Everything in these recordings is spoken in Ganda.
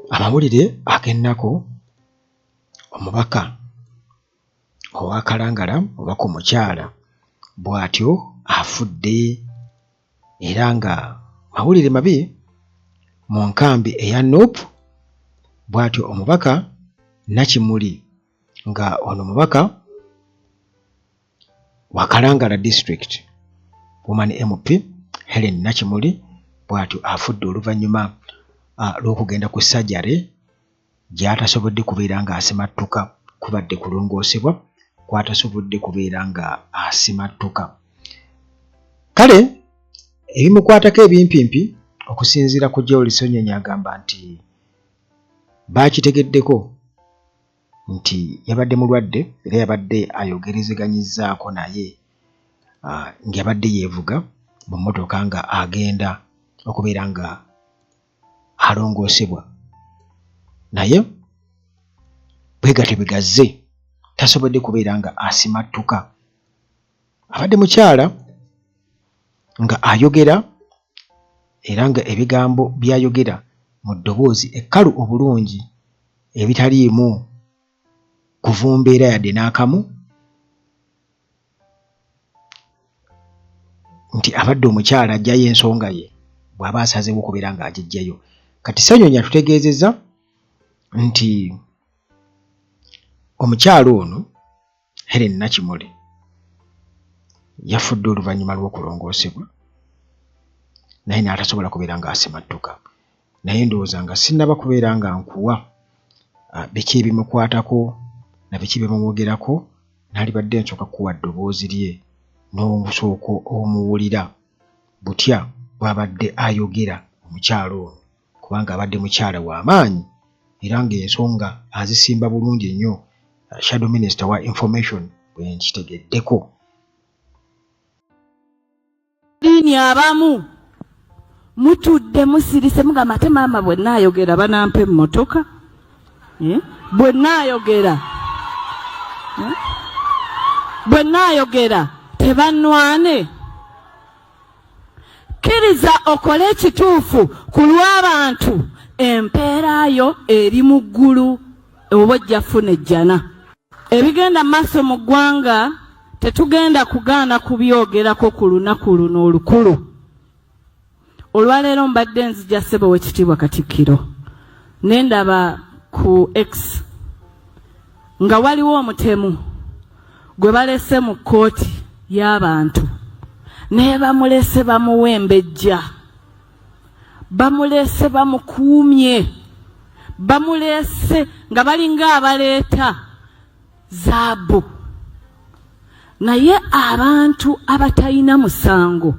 amawulire agennako omubaka owa Kalangala obaka omukyala bw'atyo afudde, era nga mawulire mabi mu nkambi eya Nuupu. Bw'atyo omubaka Nakimuli, nga ono mubaka wa Kalangala District Woman MP Helen Nakimuli, bw'atyo afudde oluvannyuma lw'okugenda ku sajjale gy'atasobodde kubeera nga asimattuka, kubadde kulongoosebwa kwatasobodde kubeera nga asimattuka. Kale ebimukwatako ebimpimpi okusinziira ku Joel Sonyonyi agamba nti baakitegeddeko nti yabadde mulwadde era yabadde ayogerezeganyizzaako naye ng'yabadde yeevuga mu mmotoka nga agenda okubeera nga alongoosebwa, naye bwegatyo bwegazze tasobodde kubeera nga asimattuka. Abadde mukyala nga ayogera era nga ebigambo by'ayogera mu ddoboozi ekkalu obulungi ebitaliimu kuvumbeera yadde n'akamu, nti abadde omukyala ajjayo ensonga ye bw'aba asazeewo okubeera nga agiggyayo. Kati Sanyonyi atutegeezezza nti omukyala ono Helen Nakimuli yafudde oluvannyuma lw'okulongoosebwa naye n'atasobola kubeera nga asimattuka. Naye ndowooza nga sinnaba kubeera nga nkuwa biki ebimukwatako na biki bimumwogerako, naalibadde nsooka kukuwa ddoboozi lye n'osooka omuwulira butya bw'abadde ayogera omukyala ono, kubanga abadde mukyala w'amaanyi era ng'ensonga azisimba bulungi nnyo. Shadow Minister wa Information bwe nkitegeddeko. Dini abamu mutudde musirise mugamba ate maama bwe naayogera banampa emmotoka, bwe naayogera tebannwane. Kkiriza okole ekituufu ku lw'abantu, empeera yo eri mu ggulu oba ojja funa ejjana. Ebigenda maaso mu ggwanga tetugenda kugaana kubyogerako ku lunaku luno olukulu. Olwaleero mbadde nzija ssebo w'ekitiibwa Katikkiro, ne ndaba ku X nga waliwo omutemu gwe balese mu kkooti y'abantu, naye bamulese bamuwa embejja, bamulese bamukuumye, bamulese nga balinga abaleeta zaabu. Naye abantu abatalina musango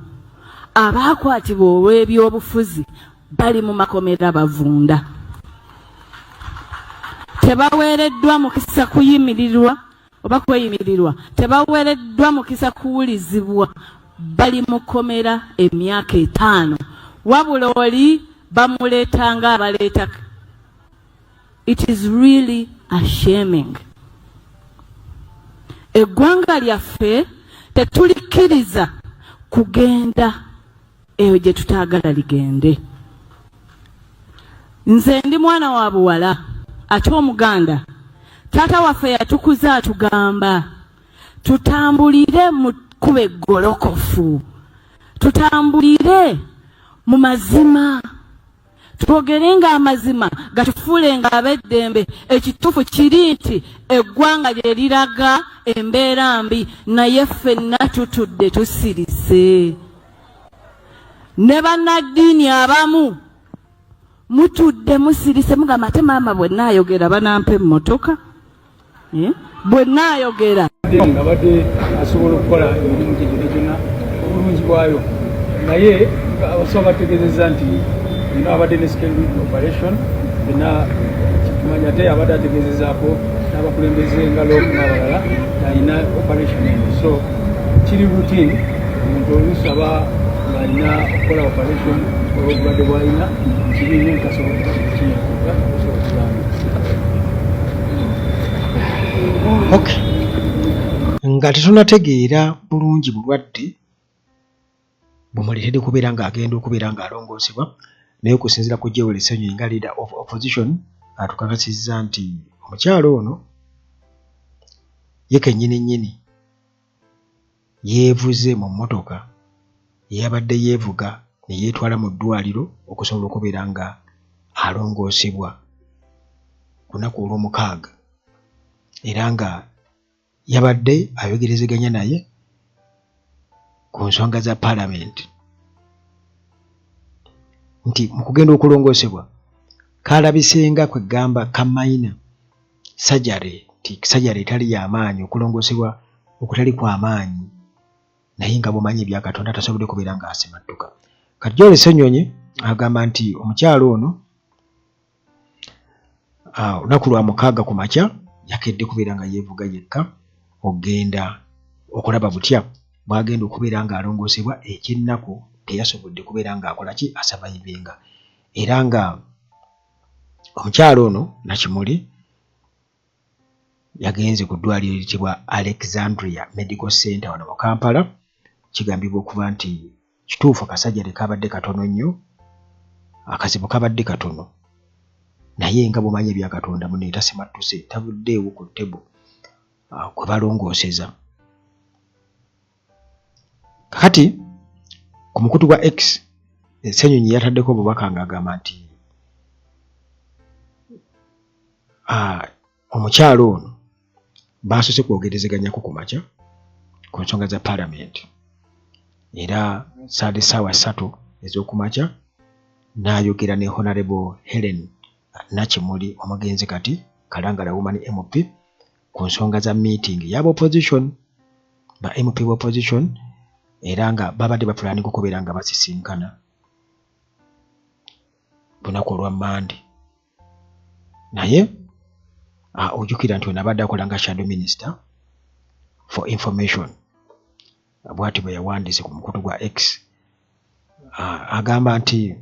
abaakwatibwa olw'ebyobufuzi bali mu makomera bavunda. Tebaweereddwa mukisa kuyimirirwa oba kweyimirirwa, tebaweereddwa mukisa kuwulizibwa, bali mu kkomera emyaka 5, wabula oli bamuleetanga abaleeta. It is really ashaming. Eggwanga lyaffe tetulikkiriza kugenda eyo gye tutaagala ligende. Nze ndi mwana wa buwala ate Omuganda. Taata waffe yatukuza atugamba tutambulire mu kkubo eggolokofu, tutambulire mu mazima, twogerenga amazima gatufuulenga ab'eddembe. Ekituufu kiri nti eggwanga lye liraga embeera mbi, naye ffenna tutudde tusirise. Ne bannaddiini abamu mutudde musirise mugamba ate maama bwe naayogera banampa emmotoka, bwe naayogera nga badde asobola okukola emirimu gye gyonna obulungi bwayo, naye abasoba bategeezezza nti ino abadde ne secondary operation ena kimanya ate abadde ategeezezaako n'abakulembeze nga looku n'abalala alina operation eno. So kiri routine omuntu oluusi aba ng'alina okukola operation olw'obulwadde bw'alina kirimu ntasobola kiyakuga osobola okugamba. Okay. Nga tetunategeera bulungi bulwadde bumuleetedde kubeera ng'agenda okubeera ng'alongoosebwa, naye okusinziira ku Joel Ssenyonyi nga leader of opposition atukakasizza nti omukyalo ono ye kennyini yeevuze mu mmotoka yabadde yeevuga ne yeetwala mu ddwaliro okusobola okubeera nga alongoosebwa ku lunaku olw'omukaaga era nga yabadde ayogerezeganya naye ku nsonga za paalamenti nti mu kugenda okulongoosebwa kaalabisenga kwegamba kamayina sajare nti sajare etali y'amaanyi okulongoosebwa okutali kw'amaanyi naye nga bumanyi ebya Katonda tasobodde kubeera nga asimattuka. Kati Joel Ssenyonyi agamba nti omukyalo ono olunaku lwa mukaaga ku makya yakedde kubeera nga yeevuga yekka ogenda okulaba butya bw'agenda okubeera nga alongoosebwa eky'ennaku teyasobodde kubeera nga akola ki asabayivinga era nga omukyalo ono Nakimuli yagenze ku ddwaliro eritibwa Alexandria Medical Center wano mu Kampala. Kigambibwa okuba nti kituufu akasajjale kabadde katono nnyo, akazibu kabadde katono, naye nga bumanyi ebya Katonda muno tasimattuse tavuddeewo ku ttebo kwe balongooseza. Kakati ku mukutu gwa X Ssenyonyi yataddeko obubaka ng'agamba nti omukyalo ono baasose kwogerezeganyako ku makya ku nsonga za paalamenti era saali ssaawa 3 ez'okumakya n'ayogera ne Honorable Helen Nakimuli omugenzi kati Kalangala Women MP ku nsonga za meeting y'aba opposition ba MP wa opposition era nga babadde bapulaninga okubeera nga basisinkana lunaku olwa Monday naye ojjukira nti ono abadde akola nga shadow minister for information bw'ati bwe yawandiise ku mukutu gwa X agamba nti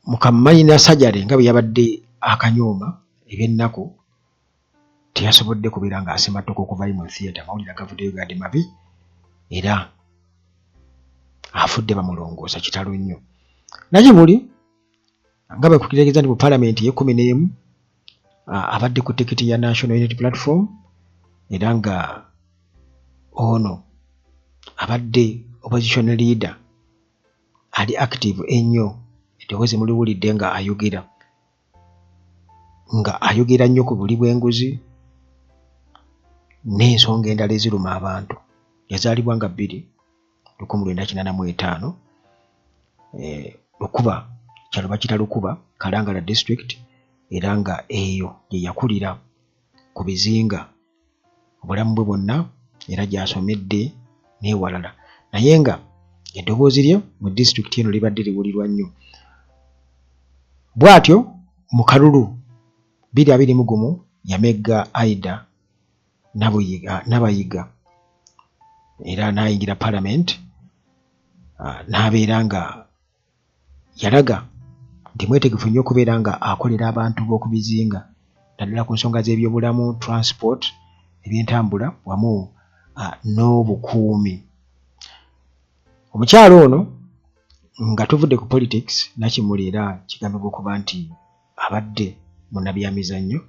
Mukamayina Sajjale nga bwe yabadde akanyooma eby'ennaku teyasobodde kubeera nga asimattuka okuvayo mu theatre amawulire agavuddeyo gaadde mabi era afudde bamulongoosa kitalo nnyo. Nakimuli nga bwe kutegeeza nti mu paalamenti ye-11 abadde ku tikiti ya National Unity Platform era nga ono abadde opposition leader ali active ennyo eddoboozi muliwulidde nga ayogera nnyo ku buli bw'enguzi n'ensonga endala eziruma abantu. Yazaalibwa nga 1985 Lukuba kyalo bakita Lukuba Kalangala district era nga eyo gye yakulira ku bizinga obulamu bwe bwonna era gy'asomedde n'ewalala naye nga eddoboozi lye mu district eno libadde liwulirwa nnyo. Bw'atyo mu kalulu 2021 yamegga Aida Nabayiga era n'ayingira paalamenti n'abeera nga yalaga nti mwetegefu nnyo okubeera nga akolera abantu b'oku bizinga naddala ku nsonga z'ebyobulamu, transport, ebyentambula wamu n'obukuumi. Omukyalo ono nga tuvudde ku politics Nakimuli era kigambibwa okuba nti abadde munnabyamizannyo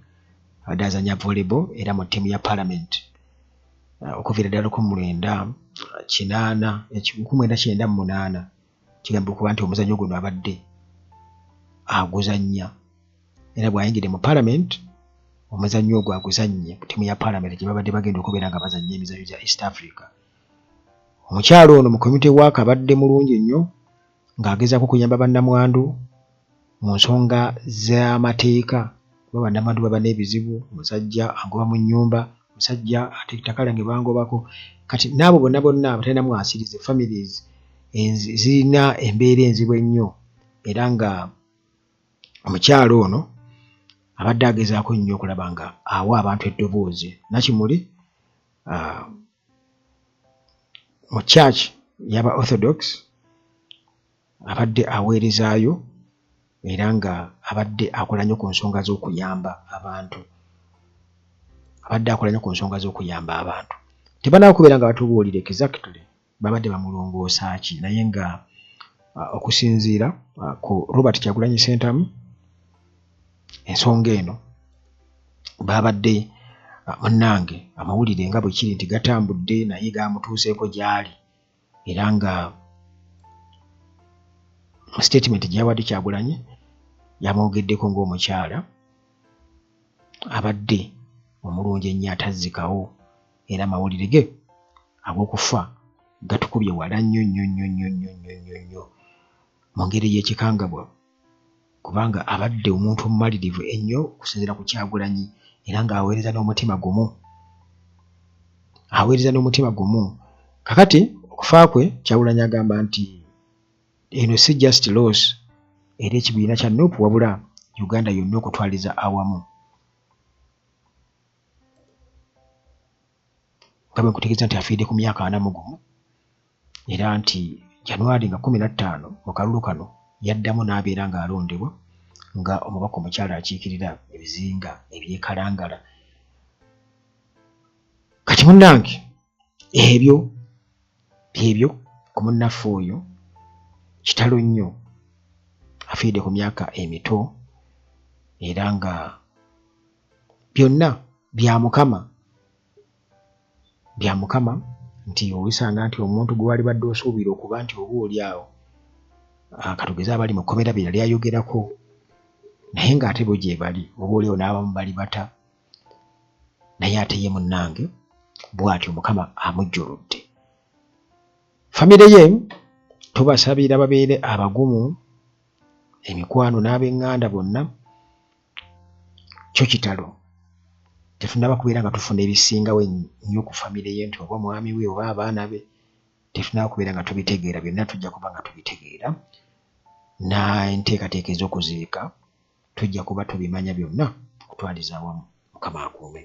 abadde azannya volleyball era mu ttiimu ya paalamenti okuviira ddala 1998 kigambibwa okuba nti omuzannyo guno abadde aguzannya era bw'ayingidde mu paalamenti omuzannyo ogwo aguzannye ku ttiimu ya paalamenti gye babadde bagenda okubeera nga bazannya emizannyo gya East Africa. Omukyalo ono mu community work abadde mulungi nnyo ng'agezaako okuyamba bannamwandu mu nsonga z'amateeka kuba bannamwandu baba n'ebizibu, omusajja agoba mu nnyumba, omusajja ate ettaka lyange bangobako kati n'abo bonna abatalinamu asirize families zirina embeera enzibu ennyo era nga omukyalo ono abadde agezaako nnyo okulaba nga awa abantu eddoboozi. Nakimuli mu church y'aba Orthodox abadde aweerezaayo era nga abadde akola nnyo ku nsonga z'okuyamba abantu. Tebanakubeera nga batubuulira exactly babadde bamulongoosa ki naye nga okusinziira ku Robert Kyagulanyi Ssentamu ensonga eno babadde munnange amawulire nga bwe kiri nti gatambudde naye gamutuuseeko gy'ali era nga mu statement gy'awadde Kyagulanyi yamwogeddeko ng'omukyala abadde omulungi ennyo atazzikawo era amawulire ge ag'okufa gatukubye wala nnyo mu ngeri y'ekikangabwa kubanga abadde omuntu omumalirivu ennyo okusinziira ku Kyagulanyi era ng'aweereza n'omutima gumu kakati okufa kwe Kyagulanyi agamba nti eno si just loss era ekibiina kya Nuupu wabula Uganda yonna okutwaliza awamu nga bwe nkutegeeza nti afiiridde ku myaka 41 era nti January nga 15 mu kalulu kano yaddamu n'abeera ng'alondebwa nga omubaka omukyala akiikirira ebizinga ebyekalangala kati munnange ebyo byebyo ku munnaffe oyo kitalo nnyo afiiridde ku myaka emito era nga byonna bya mukama nti owisanga nti omuntu gwe wali badde osuubira okuba nti oba oli awo katugeze abali mu kkomera bye yali ayogerako naye ng'ate bo gye bali oba oli awo n'abamu bali bata naye ate ye munnange bw'atyo Mukama amujjuludde famire ye tubasabira babeere abagumu emikwano n'ab'eŋŋanda bonna kyo kitalo tetunaba kubeera nga tufuna ebisingawo ennyo ku famire ye nti oba mwami we oba abaana be tetunaba kubeera nga tubitegeera byonna tujja kuba nga tubitegeera n'enteekateeka ez'okuziika tujja kuba tubimanya byonna okutwaliza awamu Mukama akuume